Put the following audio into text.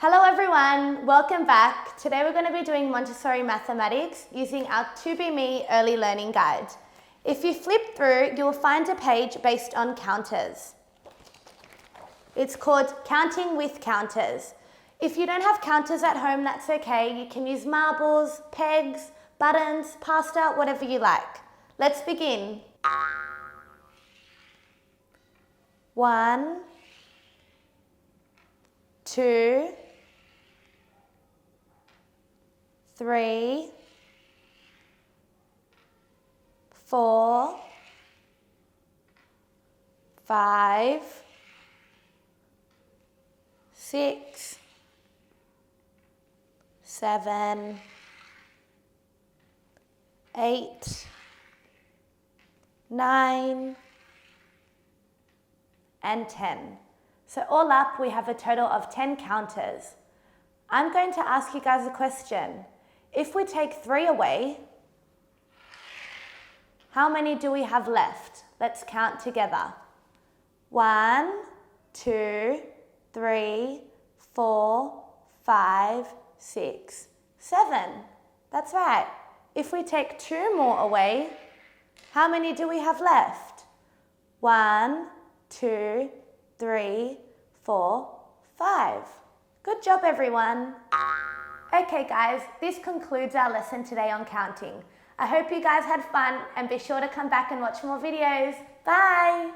Hello everyone, welcome back. Today we're going to be doing Montessori mathematics using our ToBeMe early learning guide. If you flip through, you'll find a page based on counters. It's called Counting with Counters. If you don't have counters at home, that's okay. You can use marbles, pegs, buttons, pasta, whatever you like. Let's begin. 1, 2, 3, 4, 5, 6, 7, 8, 9, and 10. So all up, we have a total of 10 counters. I'm going to ask you guys a question. If we take 3 away, how many do we have left? Let's count together. 1, 2, 3, 4, 5, 6, 7. That's right. If we take 2 more away, how many do we have left? 1, 2, 3, 4, 5. Good job, everyone. Okay, guys, this concludes our lesson today on counting. I hope you guys had fun and be sure to come back and watch more videos. Bye.